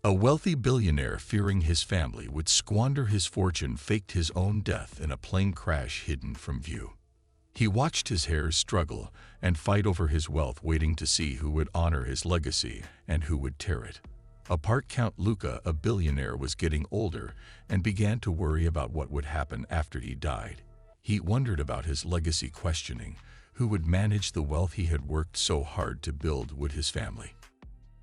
A wealthy billionaire, fearing his family would squander his fortune, faked his own death in a plane crash hidden from view. He watched his heirs struggle and fight over his wealth, waiting to see who would honor his legacy and who would tear it apart. Count Luca, a billionaire, was getting older and began to worry about what would happen after he died. He wondered about his legacy, questioning who would manage the wealth he had worked so hard to build. Would his family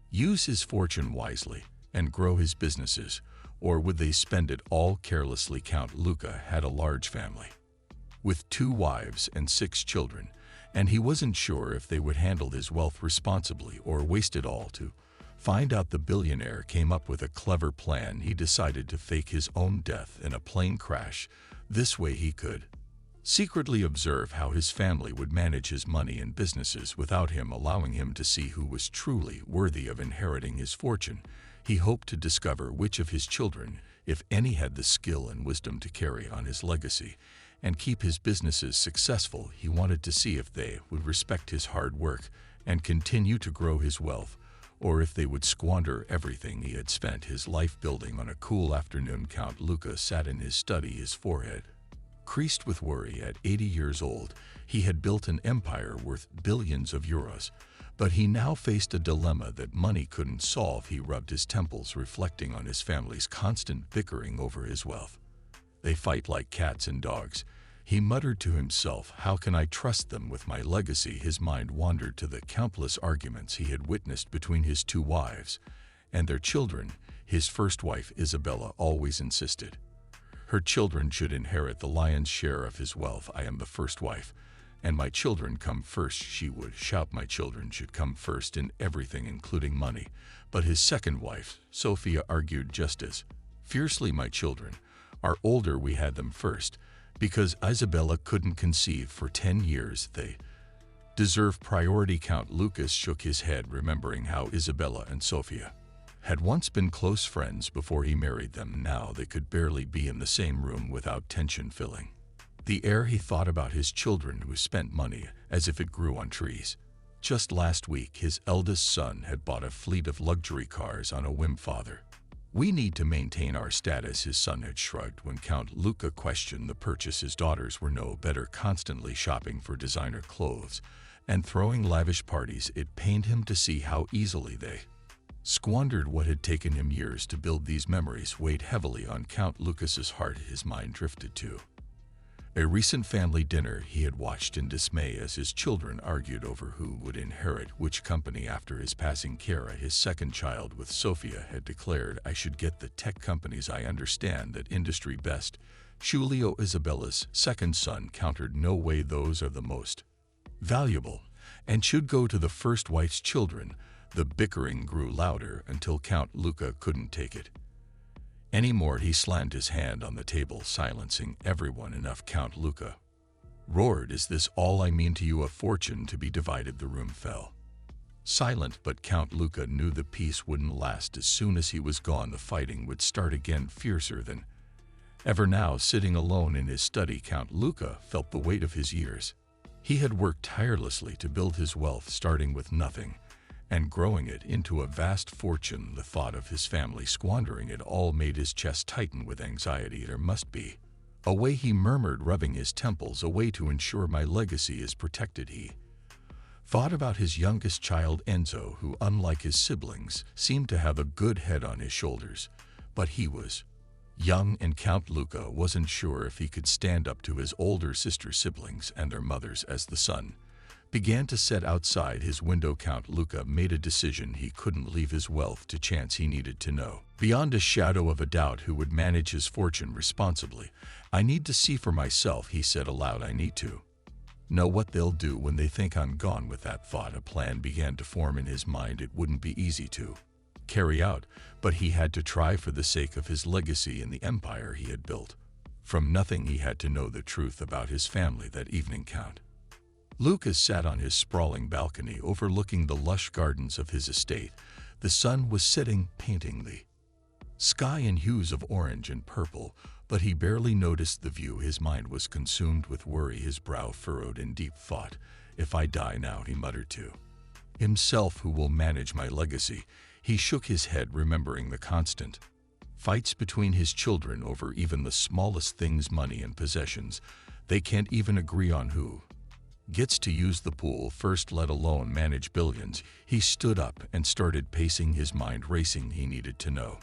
use his fortune wisely and grow his businesses, or would they spend it all carelessly? Count Luca had a large family with 2 wives and 6 children, and he wasn't sure if they would handle his wealth responsibly or waste it all. To find out, the billionaire came up with a clever plan. He decided to fake his own death in a plane crash. This way he could secretly observe how his family would manage his money and businesses without him, allowing him to see who was truly worthy of inheriting his fortune. He hoped to discover which of his children, if any, had the skill and wisdom to carry on his legacy and keep his businesses successful. He wanted to see if they would respect his hard work and continue to grow his wealth, or if they would squander everything he had spent his life building. On a cool afternoon, Count Luca sat in his study, his forehead creased with worry. At 80 years old, he had built an empire worth billions of euros, but he now faced a dilemma that money couldn't solve. He rubbed his temples, reflecting on his family's constant bickering over his wealth. They fight like cats and dogs, he muttered to himself. How can I trust them with my legacy? His mind wandered to the countless arguments he had witnessed between his 2 wives and their children. His first wife, Isabella, always insisted her children should inherit the lion's share of his wealth. I am the first wife, and my children come first, she would shout. My children should come first in everything, including money. But his second wife, Sophia, argued just as fiercely. My children are older, we had them first, because Isabella couldn't conceive for 10 years. They deserve priority. Count Lucas shook his head, remembering how Isabella and Sophia had once been close friends before he married them. Now they could barely be in the same room without tension filling the air. He thought about his children, who spent money as if it grew on trees. Just last week, his eldest son had bought a fleet of luxury cars on a whim. Father, we need to maintain our status, his son had shrugged. When Count Luca questioned the purchase, his daughters were no better, constantly shopping for designer clothes and throwing lavish parties. It pained him to see how easily they squandered what had taken him years to build. These memories weighed heavily on Count Lucas's heart. His mind drifted to a recent family dinner he had watched in dismay as his children argued over who would inherit which company after his passing. Kara, his second child with Sophia, had declared, I should get the tech companies. I understand that industry best. Julio, Isabella's second son, countered, no way, those are the most valuable and should go to the first wife's children. The bickering grew louder until Count Luca couldn't take it anymore. He slammed his hand on the table, silencing everyone. Enough, Count Luca roared. Is this all I mean to you? A fortune to be divided. The room fell silent, but Count Luca knew the peace wouldn't last. As soon as he was gone, the fighting would start again, fiercer than ever. Now, sitting alone in his study, Count Luca felt the weight of his years. He had worked tirelessly to build his wealth, starting with nothing and growing it into a vast fortune. The thought of his family squandering it all made his chest tighten with anxiety. There must be a way, he murmured, rubbing his temples, a way to ensure my legacy is protected. He thought about his youngest child, Enzo, who, unlike his siblings, seemed to have a good head on his shoulders. But he was young, and Count Luca wasn't sure if he could stand up to his older sister siblings and their mothers. As the sun began to set outside his window, Count Luca made a decision. He couldn't leave his wealth to chance. He needed to know, beyond a shadow of a doubt, who would manage his fortune responsibly. I need to see for myself, he said aloud. I need to know what they'll do when they think I'm gone. With that thought, a plan began to form in his mind. It wouldn't be easy to carry out, but he had to try for the sake of his legacy and the empire he had built. From nothing, he had to know the truth about his family. That evening, Count Lucas sat on his sprawling balcony overlooking the lush gardens of his estate. The sun was setting, painting the sky in hues of orange and purple, but he barely noticed the view. His mind was consumed with worry, his brow furrowed in deep thought. If I die now, he muttered to himself, who will manage my legacy? He shook his head, remembering the constant fights between his children over even the smallest things, money and possessions. They can't even agree on who gets to use the pool first, let alone manage billions. He stood up and started pacing, his mind racing. He needed to know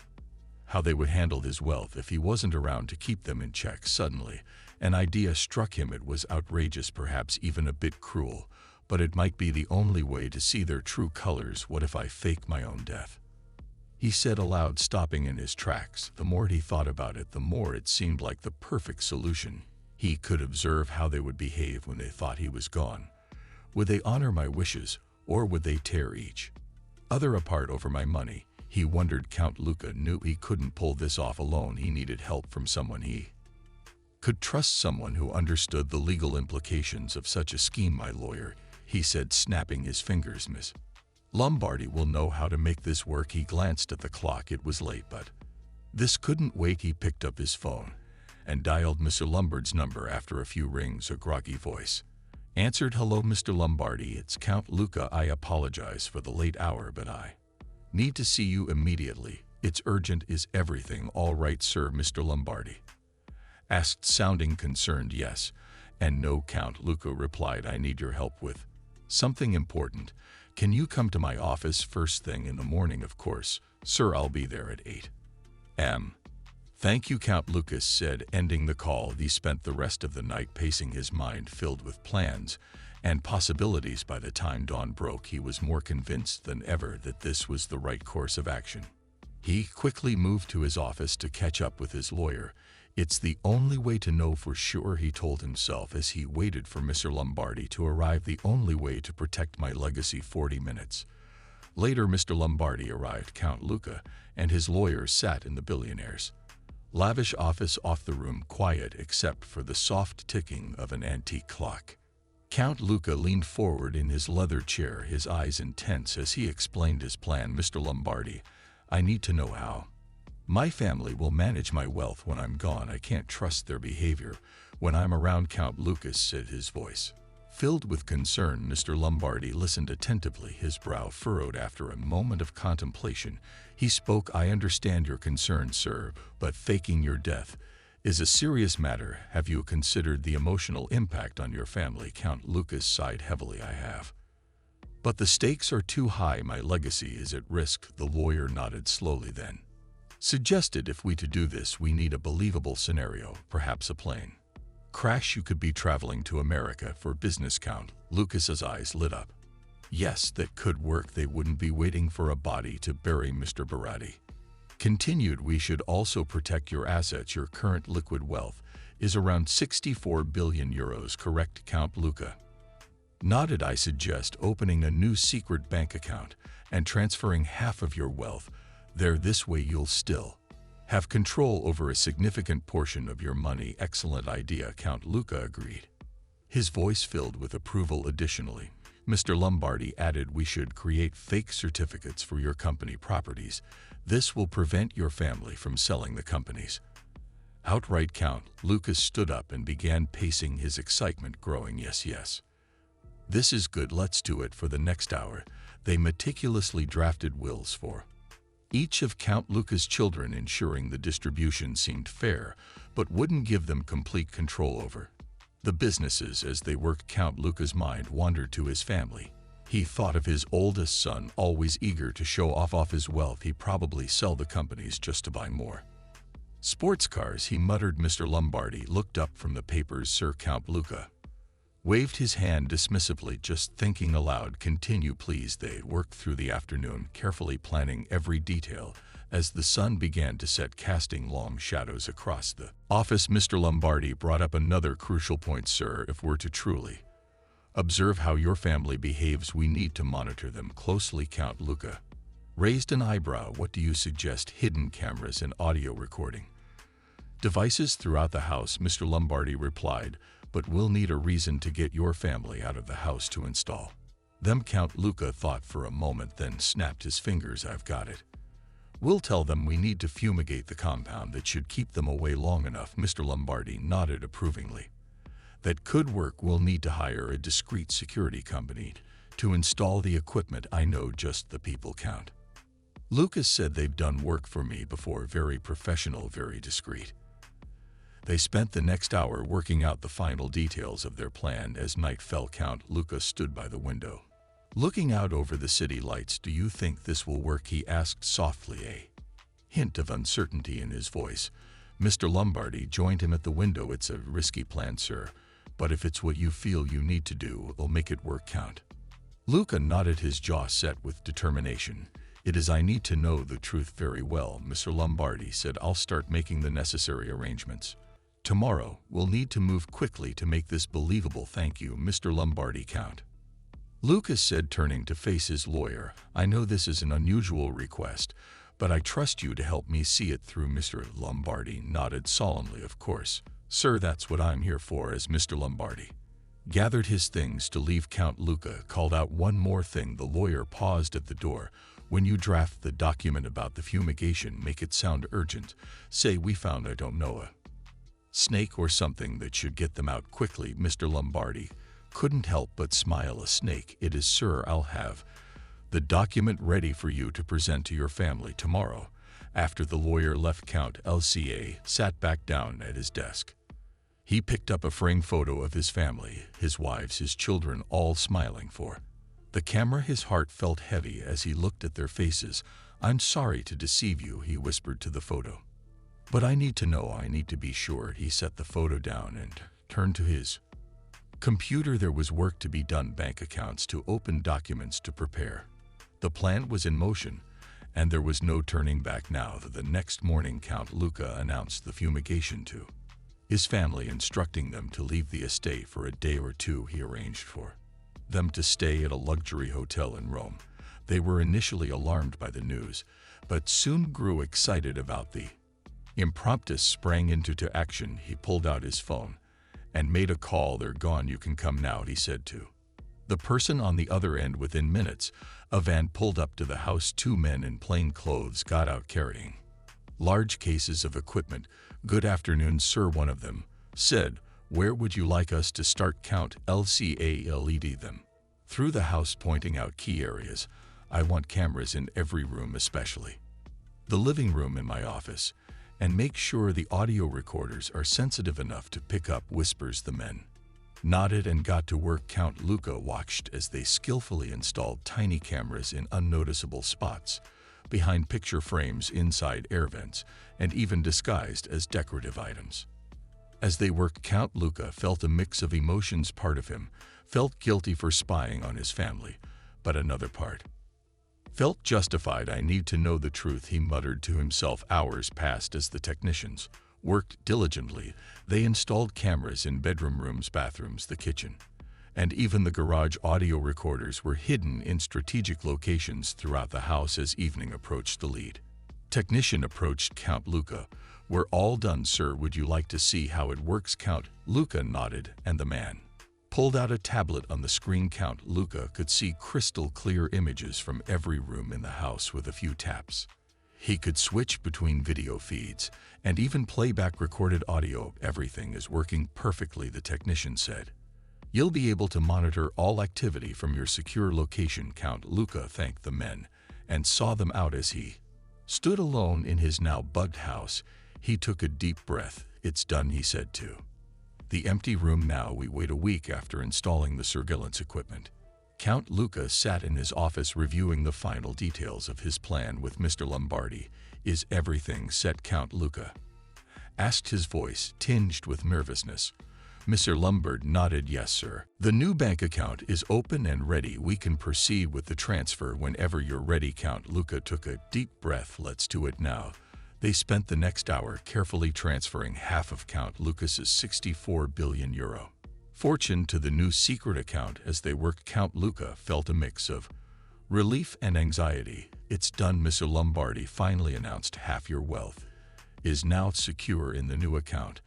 how they would handle his wealth if he wasn't around to keep them in check. Suddenly, an idea struck him. It was outrageous, perhaps even a bit cruel, but it might be the only way to see their true colors. What if I fake my own death? He said aloud, stopping in his tracks. The more he thought about it, the more it seemed like the perfect solution. He could observe how they would behave when they thought he was gone. Would they honor my wishes, or would they tear each other apart over my money? He wondered. Count Luca knew he couldn't pull this off alone. He needed help from someone he could trust, someone who understood the legal implications of such a scheme. My lawyer, he said, snapping his fingers. Miss Lombardi will know how to make this work. He glanced at the clock. It was late, but this couldn't wait. He picked up his phone and dialed Mr. Lombard's number. After a few rings, a groggy voice answered. Hello, Mr. Lombardi, it's Count Luca. I apologize for the late hour, but I need to see you immediately. It's urgent. Is everything all right, sir? Mr. Lombardi asked, sounding concerned. Yes and no, Count Luca replied. I need your help with something important. Can you come to my office first thing in the morning? Of course, sir. I'll be there at 8 a.m. Thank you, Count Lucas said, ending the call. He spent the rest of the night pacing, his mind filled with plans and possibilities. By the time dawn broke, he was more convinced than ever that this was the right course of action. He quickly moved to his office to catch up with his lawyer. It's the only way to know for sure, he told himself as he waited for Mr. Lombardi to arrive. The only way to protect my legacy. 40 minutes later, Mr. Lombardi arrived. Count Luca and his lawyer sat in the Billionaire's lavish office, off the room quiet except for the soft ticking of an antique clock. Count Luca leaned forward in his leather chair, his eyes intense as he explained his plan. Mr. Lombardi, I need to know how my family will manage my wealth when I'm gone. I can't trust their behavior when I'm around. Count Lucas said, his voice filled with concern. Mr. Lombardi listened attentively, his brow furrowed. After a moment of contemplation, he spoke. I understand your concern, sir, but faking your death is a serious matter. Have you considered the emotional impact on your family? Count Lucas sighed heavily. I have, but the stakes are too high. My legacy is at risk. The lawyer nodded slowly, then suggested, if we to do this, we need a believable scenario, perhaps a plane crash. You could be traveling to America for business. Count Lucas's eyes lit up. Yes, that could work. They wouldn't be waiting for a body to bury. Mr. Baratti continued, we should also protect your assets. Your current liquid wealth is around 64 billion euros, correct? Count Luca nodded. I suggest opening a new secret bank account and transferring half of your wealth there. This way you'll still have control over a significant portion of your money. Excellent idea, Count Luca agreed, his voice filled with approval. Additionally, Mr. Lombardi added, we should create fake certificates for your company properties. This will prevent your family from selling the companies outright. Count Lucas stood up and began pacing, his excitement growing. Yes, this is good. Let's do it. For the next hour, they meticulously drafted wills for each of Count Luca's children, ensuring the distribution seemed fair, but wouldn't give them complete control over the businesses. As they worked, Count Luca's mind wandered to his family. He thought of his oldest son, always eager to show off his wealth. He'd probably sell the companies just to buy more sports cars, he muttered. Mr. Lombardi looked up from the papers. Sir, Count Luca waved his hand dismissively, just thinking aloud. Continue, please. They worked through the afternoon, carefully planning every detail as the sun began to set, casting long shadows across the office. Mr. Lombardi brought up another crucial point. Sir, if we're to truly observe how your family behaves, we need to monitor them closely. Count Luca raised an eyebrow. What do you suggest? Hidden cameras and audio recording devices throughout the house, Mr. Lombardi replied, but we'll need a reason to get your family out of the house to install them. Count Luca thought for a moment, then snapped his fingers. I've got it. We'll tell them we need to fumigate the compound. That should keep them away long enough. Mr. Lombardi nodded approvingly. That could work. We'll need to hire a discreet security company to install the equipment. I know just the people. Count Lucas said they've done work for me before, very professional, very discreet. They spent the next hour working out the final details of their plan. As night fell, Count Lucas stood by the window, looking out over the city lights. Do you think this will work? He asked softly, a hint of uncertainty in his voice. Mr. Lombardi joined him at the window. It's a risky plan, sir, but if it's what you feel you need to do, we'll make it work, Count. Luca nodded, his jaw set with determination. It is I need to know the truth very well, Mr. Lombardi said. I'll start making the necessary arrangements. Tomorrow, we'll need to move quickly to make this believable. Thank you, Mr. Lombardi, Count. Lucas said, turning to face his lawyer. I know this is an unusual request, but I trust you to help me see it through. Mr. Lombardi nodded solemnly. Of course, sir, that's what I'm here for. As Mr. Lombardi gathered his things to leave, Count Luca called out, one more thing. The lawyer paused at the door. When you draft the document about the fumigation, make it sound urgent. Say we found, I don't know, a snake or something that should get them out quickly. Mr. Lombardi couldn't help but smile. A snake? It is, sir. I'll have the document ready for you to present to your family tomorrow. After the lawyer left, Count Luca sat back down at his desk. He picked up a framed photo of his family, his wives, his children, all smiling for the camera. His heart felt heavy as he looked at their faces. I'm sorry to deceive you, he whispered to the photo. But I need to know, I need to be sure. He set the photo down and turned to his computer. There was work to be done, bank accounts to open, documents to prepare. The plan was in motion, and there was no turning back now. The next morning, Count Luca announced the fumigation to his family, instructing them to leave the estate for a day or two. He arranged for them to stay at a luxury hotel in Rome. They were initially alarmed by the news, but soon grew excited about the impromptu. Sprang into action. He pulled out his phone and made a call. They're gone. You can come now, he said to the person on the other end. Within minutes, a van pulled up to the house. Two men in plain clothes got out carrying large cases of equipment. Good afternoon, sir, one of them said. Where would you like us to start? Count Luca led them through the house, pointing out key areas. I want cameras in every room, especially the living room and my office, and make sure the audio recorders are sensitive enough to pick up whispers. The men nodded and got to work. Count Luca watched as they skillfully installed tiny cameras in unnoticeable spots, behind picture frames, inside air vents, and even disguised as decorative items. As they worked, Count Luca felt a mix of emotions. Part of him felt guilty for spying on his family, but another part felt justified. I need to know the truth, he muttered to himself. Hours passed as the technicians worked diligently. They installed cameras in bedroom rooms, bathrooms, the kitchen, and even the garage. Audio recorders were hidden in strategic locations throughout the house. As evening approached, the lead technician approached Count Luca. We're all done, sir. Would you like to see how it works? Count Luca nodded, and the man pulled out a tablet. On the screen, Count Luca could see crystal clear images from every room in the house. With a few taps, he could switch between video feeds and even play back recorded audio. Everything is working perfectly, the technician said. You'll be able to monitor all activity from your secure location. Count Luca thanked the men and saw them out. As he stood alone in his now bugged house, he took a deep breath. It's done, he said to the empty room. Now we wait. A week after installing the surveillance equipment, Count Luca sat in his office reviewing the final details of his plan with Mr. Lombardi. Is everything set? Count Luca asked, his voice tinged with nervousness. Mr. Lombardi nodded. Yes, sir. The new bank account is open and ready. We can proceed with the transfer whenever you're ready. Count Luca took a deep breath. Let's do it now. They spent the next hour carefully transferring half of Count Lucas's 64 billion euro fortune to the new secret account. As they worked, Count Luca felt a mix of relief and anxiety. It's done, Mr. Lombardi finally announced. Half your wealth is now secure in the new account,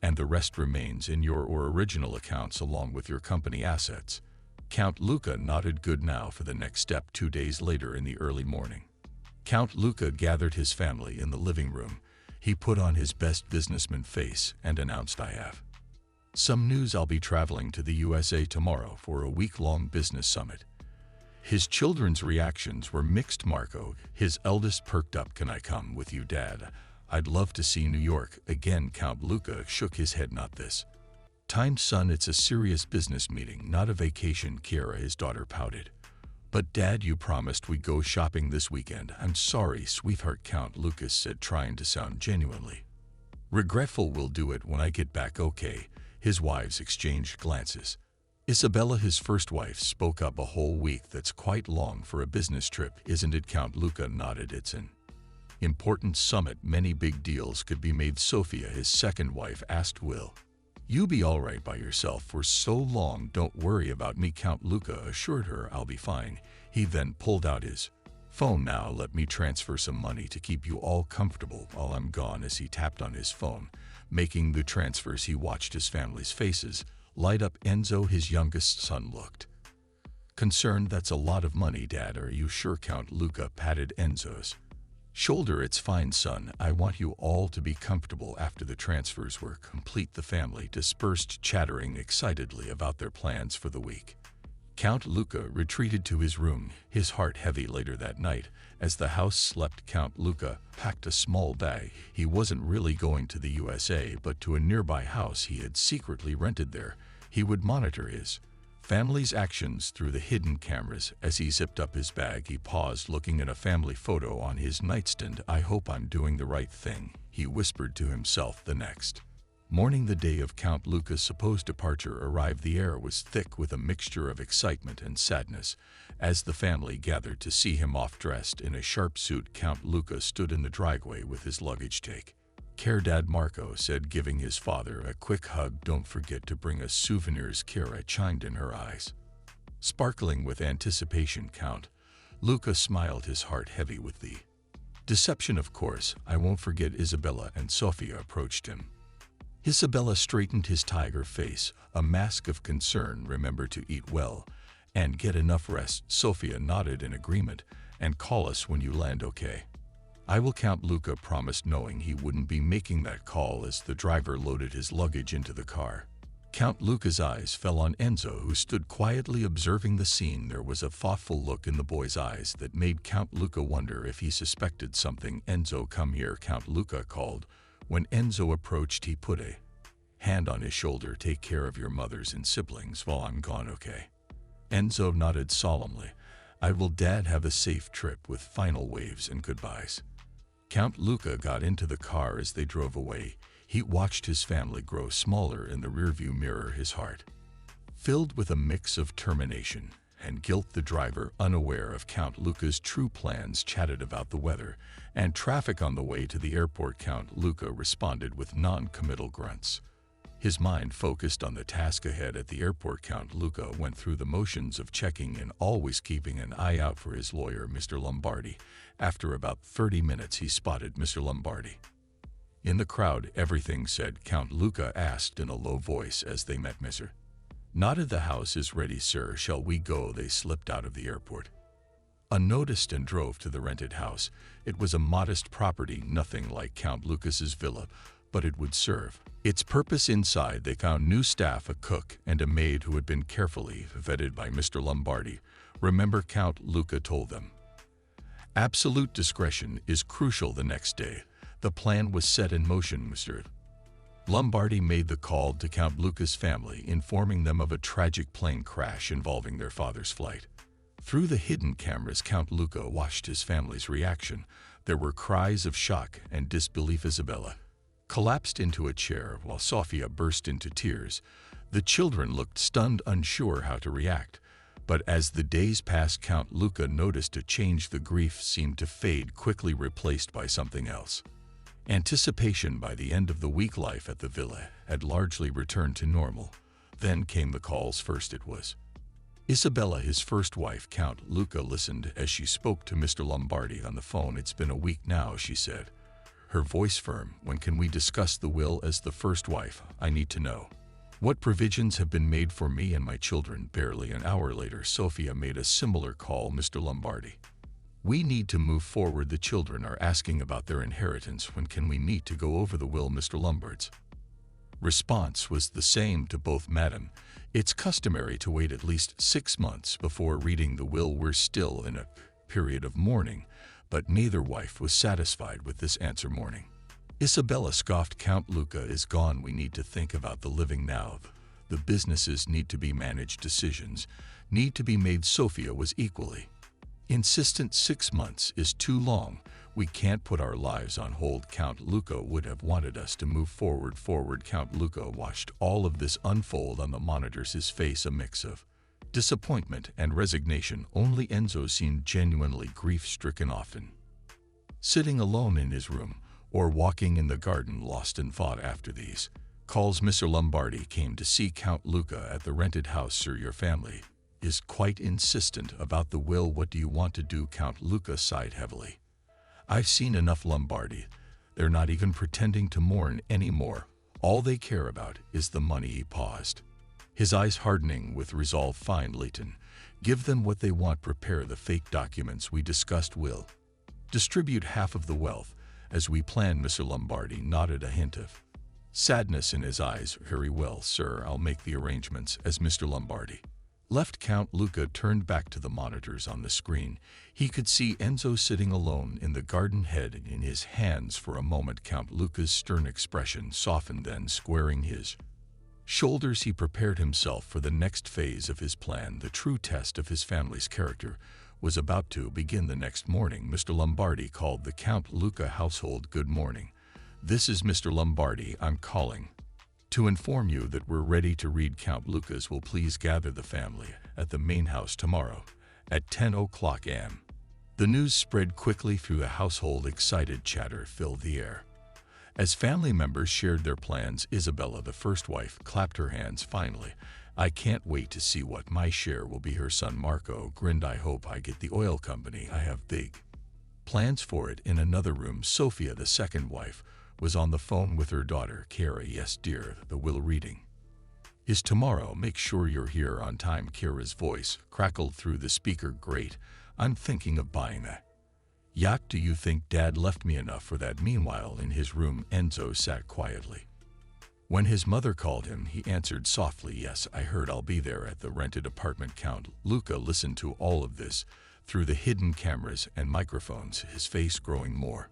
and the rest remains in your original accounts along with your company assets. Count Luca nodded. Good. Now for the next step. 2 days later, in the early morning, Count Luca gathered his family in the living room. He put on his best businessman face and announced, I have some news. I'll be traveling to the USA tomorrow for a week-long business summit. His children's reactions were mixed. Marco, his eldest, perked up. "Can I come with you, Dad? I'd love to see New York." Again, Count Luca shook his head. "Not this time, son. It's a serious business meeting, not a vacation." Chiara, his daughter, pouted. "But Dad, you promised we'd go shopping this weekend." "I'm sorry, sweetheart," Count Lucas said, trying to sound genuinely regretful. "We'll do it when I get back, okay?" His wives exchanged glances. Isabella, his first wife, spoke up. "A whole week, that's quite long for a business trip, isn't it?" Count Luca nodded. "It's an important summit. Many big deals could be made." Sofia, his second wife, asked, "Will you be all right by yourself for so long?" "Don't worry about me," Count Luca assured her. "I'll be fine." He then pulled out his phone. "Now let me transfer some money to keep you all comfortable while I'm gone." As he tapped on his phone, making the transfers, he watched his family's faces light up. Enzo, his youngest son, looked concerned. "That's a lot of money, Dad. Are you sure?" Count Luca patted Enzo's shoulder. "It's fine, son. I want you all to be comfortable." After the transfers were complete, the family dispersed, chattering excitedly about their plans for the week. Count Luca retreated to his room, his heart heavy. Later that night, as the house slept, Count Luca packed a small bag. He wasn't really going to the USA, but to a nearby house he had secretly rented there. He would monitor his family's actions through the hidden cameras. As he zipped up his bag, he paused, looking at a family photo on his nightstand. "I hope I'm doing the right thing," he whispered to himself. The next morning, the day of Count Luca's supposed departure arrived. The air was thick with a mixture of excitement and sadness. As the family gathered to see him off, dressed in a sharp suit, Count Luca stood in the driveway with his luggage. "Take care, Dad," Marco said, giving his father a quick hug. "Don't forget to bring us souvenirs." Chiara chimed in, her eyes sparkling with anticipation. Count Luca smiled, his heart heavy with the deception. "Of course, I won't forget." Isabella and Sofia approached him. Isabella straightened his tiger face, a mask of concern. "Remember to eat well and get enough rest." Sofia nodded in agreement. "And call us when you land, okay?" "I will." Count Luca promised, knowing he wouldn't be making that call. As the driver loaded his luggage into the car, Count Luca's eyes fell on Enzo, who stood quietly observing the scene. There was a thoughtful look in the boy's eyes that made Count Luca wonder if he suspected something. "Enzo, come here," Count Luca called. When Enzo approached, he put a hand on his shoulder. "Take care of your mothers and siblings while I'm gone, okay?" Enzo nodded solemnly. "I will, Dad. Have a safe trip," with final waves and goodbyes. Count Luca got into the car. As they drove away, he watched his family grow smaller in the rearview mirror, his heart filled with a mix of determination and guilt. The driver, unaware of Count Luca's true plans, chatted about the weather and traffic on the way to the airport. Count Luca responded with non-committal grunts, his mind focused on the task ahead. At the airport, Count Luca went through the motions of checking in, always keeping an eye out for his lawyer, Mr. Lombardi. After about 30 minutes, he spotted Mr. Lombardi in the crowd. "Everything said?" Count Luca asked in a low voice as they met. Mr. nodded. "The house is ready, sir. Shall we go?" They slipped out of the airport unnoticed and drove to the rented house. It was a modest property, nothing like Count Lucas's villa, but it would serve its purpose. Inside, they found new staff, a cook and a maid who had been carefully vetted by Mr. Lombardi. "Remember," Count Luca told them, "absolute discretion is crucial." The next day, the plan was set in motion. Mr. Lombardi made the call to Count Luca's family, informing them of a tragic plane crash involving their father's flight. Through the hidden cameras, Count Luca watched his family's reaction. There were cries of shock and disbelief. Isabella collapsed into a chair while Sofia burst into tears. The children looked stunned, unsure how to react. But as the days passed, Count Luca noticed a change. The grief seemed to fade, quickly replaced by something else. Anticipation. By the end of the week, life at the villa had largely returned to normal. Then came the calls. First it was Isabella, his first wife. Count Luca listened as she spoke to Mr. Lombardi on the phone. "It's been a week now," she said, her voice firm. "When can we discuss the will?" "As the first wife, I need to know what provisions have been made for me and my children." Barely an hour later, Sofia made a similar call. "Mr. Lombardi, we need to move forward. The children are asking about their inheritance. When can we meet to go over the will?" Mr. Lombard's Response was the same to both. Madam, it's customary to wait at least 6 months before reading the will. We're still in a period of mourning, but neither wife was satisfied with this answer. Mourning? Isabella scoffed. Count Luca is gone. We need to think about the living now. The businesses need to be managed. Decisions need to be made. Sophia was equally insistent. 6 months is too long. We can't put our lives on hold. Count Luca would have wanted us to move forward. Count Luca watched all of this unfold on the monitors, his face a mix of disappointment and resignation. Only Enzo seemed genuinely grief-stricken, often sitting alone in his room or walking in the garden lost in thought. After these calls, Mr. Lombardi came to see Count Luca at the rented house. Sir, your family is quite insistent about the will. What do you want to do? Count Luca sighed heavily. I've seen enough, Lombardi. They're not even pretending to mourn anymore. All they care about is the money. He paused, his eyes hardening with resolve. Fine, Leighton. Give them what they want. Prepare the fake documents we discussed. We'll distribute half of the wealth as we planned. Mr. Lombardi nodded, a hint of sadness in his eyes. Very well, sir. I'll make the arrangements. As Mr. Lombardi left, Count Luca turned back to the monitors on the screen. He could see Enzo sitting alone in the garden, head in his hands. For a moment, Count Luca's stern expression softened, then squaring his shoulders, he prepared himself for the next phase of his plan. The true test of his family's character was about to begin. The next morning, Mr. Lombardi called the Count Luca household. Good morning. This is Mr. Lombardi. I'm calling to inform you that we're ready to read. Count Luca's will please gather the family at the main house tomorrow at 10 o'clock a.m. The news spread quickly through the household. Excited chatter filled the air as family members shared their plans. Isabella, the first wife, clapped her hands. Finally, I can't wait to see what my share will be. Her son Marco grinned. I hope I get the oil company. I have big plans for it. In another room, Sophia, the second wife, was on the phone with her daughter, Kara. Yes, dear, the will reading is tomorrow. Make sure you're here on time. Kara's voice crackled through the speaker. Great. I'm thinking of buying a yacht. Do you think Dad left me enough for that? Meanwhile, in his room, Enzo sat quietly. When his mother called him, he answered softly, yes, I heard. I'll be there at the rented apartment. Count Luca listened to all of this through the hidden cameras and microphones, his face growing more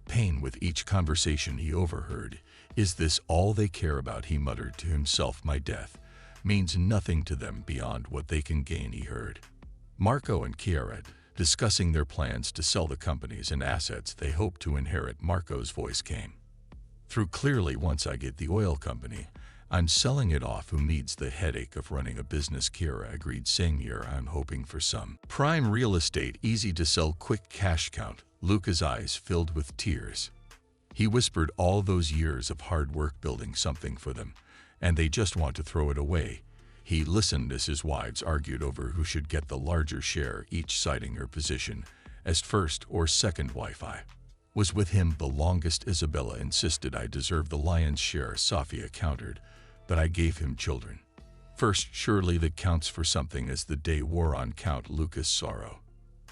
pain with each conversation he overheard. Is this all they care about? He muttered to himself. My death means nothing to them beyond what they can gain. He heard Marco and Chiara discussing their plans to sell the companies and assets they hoped to inherit. Marco's voice came through clearly. Once I get the oil company, I'm selling it off. Who needs the headache of running a business? Chiara agreed. Same here. I'm hoping for some prime real estate, easy to sell, quick cash. Count Luca's eyes filled with tears. He whispered, all those years of hard work building something for them, and they just want to throw it away. He listened as his wives argued over who should get the larger share, each citing her position as first or second wife. I was with him the longest. Isabella insisted I deserve the lion's share. Sophia countered, but I gave him children first. Surely that counts for something. As the day wore on, Count Luca's sorrow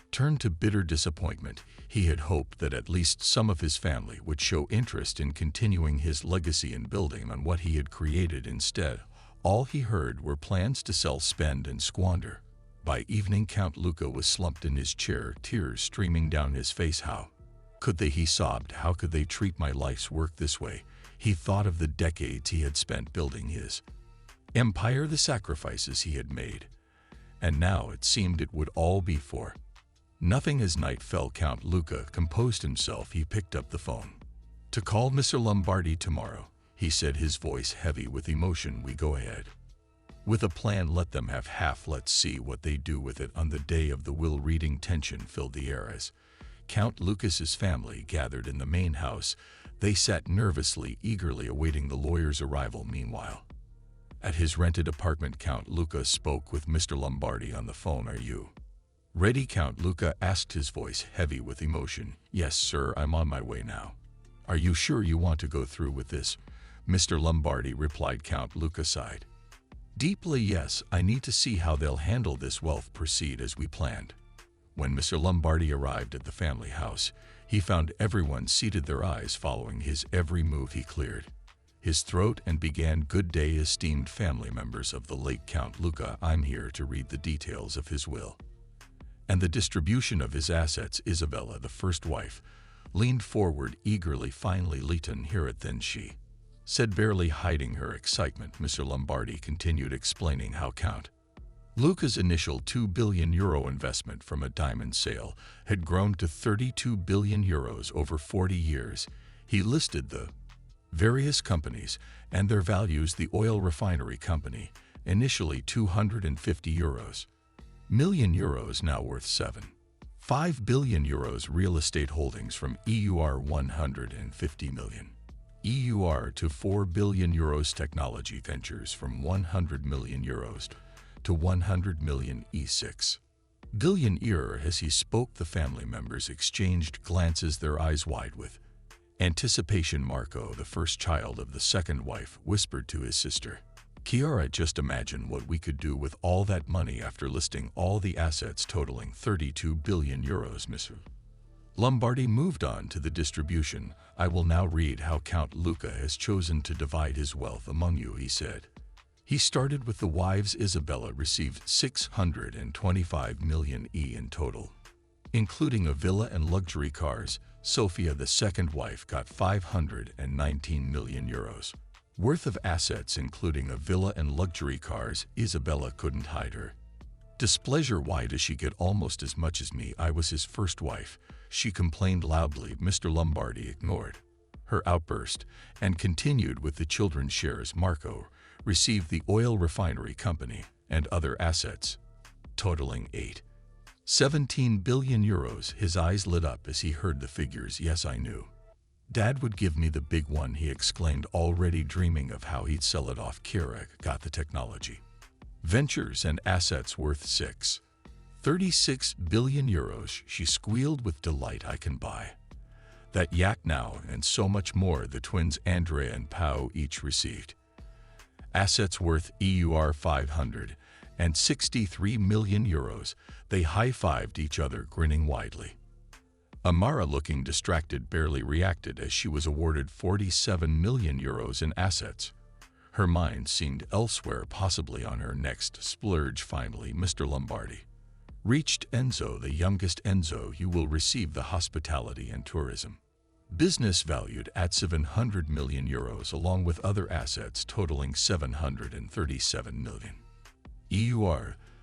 turned to bitter disappointment. He had hoped that at least some of his family would show interest in continuing his legacy and building on what he had created. Instead, all he heard were plans to sell, spend, and squander. By evening, Count Luca was slumped in his chair, tears streaming down his face. How could they? He sobbed. How could they treat my life's work this way? He thought of the decades he had spent building his empire, the sacrifices he had made, and now it seemed it would all be for nothing. As night fell, Count Luca composed himself. He picked up the phone to call Mr. Lombardi. Tomorrow, he said, his voice heavy with emotion. We go ahead with a plan. Let them have half. Let's see what they do with it. On the day of the will reading, tension filled the air as Count Lucas's family gathered in the main house. They sat nervously, eagerly awaiting the lawyer's arrival. Meanwhile, at his rented apartment, Count Luca spoke with Mr. Lombardi on the phone. Are you ready? Count Luca asked, his voice heavy with emotion. Yes, sir, I'm on my way now. Are you sure you want to go through with this? Mr. Lombardi replied. Count Luca sighed deeply. Yes, I need to see how they'll handle this. Wealth proceed as we planned. When Mr. Lombardi arrived at the family house, he found everyone seated, their eyes following his every move. He cleared his throat and began, "Good day, esteemed family members of the late Count Luca. I'm here to read the details of his will and the distribution of his assets." Isabella, the first wife, leaned forward eagerly. "Finally, Leighton, hear it then," she said, barely hiding her excitement. Mr. Lombardi continued explaining how Count Luca's initial €2 billion investment from a diamond sale had grown to €32 billion over 40 years. He listed the various companies and their values. The oil refinery company, initially €250 million, now worth €7.5 billion. Real estate holdings from EUR 150 million EUR to €4 billion. Technology ventures from €100 million to 100 million E6 Billionaire. As he spoke, the family members exchanged glances, their eyes wide with anticipation. Marco, the first child of the second wife, whispered to his sister, "Chiara, just imagine what we could do with all that money after listing all the assets totaling €32 billion. Mr. Lombardi moved on to the distribution. "I will now read how Count Luca has chosen to divide his wealth among you," he said. He started with the wives. Isabella received €625 million in total, including a villa and luxury cars. Sophia, the second wife, got €519 million worth of assets, including a villa and luxury cars. Isabella couldn't hide her displeasure. "Why does she get almost as much as me? I was his first wife," she complained loudly. Mr. Lombardi ignored her outburst and continued with the children's shares. Marco received the oil refinery company and other assets, totaling €17 billion. His eyes lit up as he heard the figures. "Yes, I knew Dad would give me the big one," he exclaimed, already dreaming of how he'd sell it off. "Chiara got the technology ventures and assets worth €36 billion. She squealed with delight. "I can buy that yacht now and so much more." The twins, Andrea and Pau, each received assets worth EUR 563 million. They high-fived each other, grinning widely. Amara, looking distracted, barely reacted as she was awarded €47 million in assets. Her mind seemed elsewhere, possibly on her next splurge. Finally, Mr. Lombardi reached Enzo, the youngest. "Enzo, you will receive the hospitality and tourism business valued at €700 million, along with other assets totaling €737 million.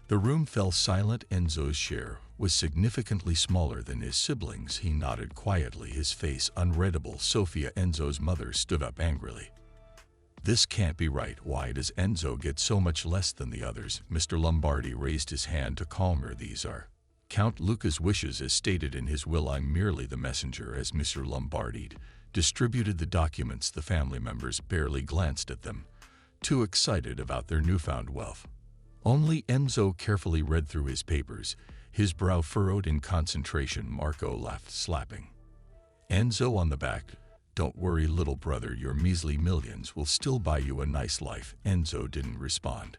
The room fell silent. Enzo's share was significantly smaller than his siblings. He nodded quietly, his face unreadable. Sophia, Enzo's mother, stood up angrily. "This can't be right. Why does Enzo get so much less than the others?" Mr. Lombardi raised his hand to calm her. "These are Count Luca's wishes as stated in his will. I'm merely the messenger." As Mr. Lombardi distributed the documents, the family members barely glanced at them, too excited about their newfound wealth. Only Enzo carefully read through his papers, his brow furrowed in concentration. Marco laughed, slapping Enzo on the back. "Don't worry, little brother, your measly millions will still buy you a nice life." Enzo didn't respond.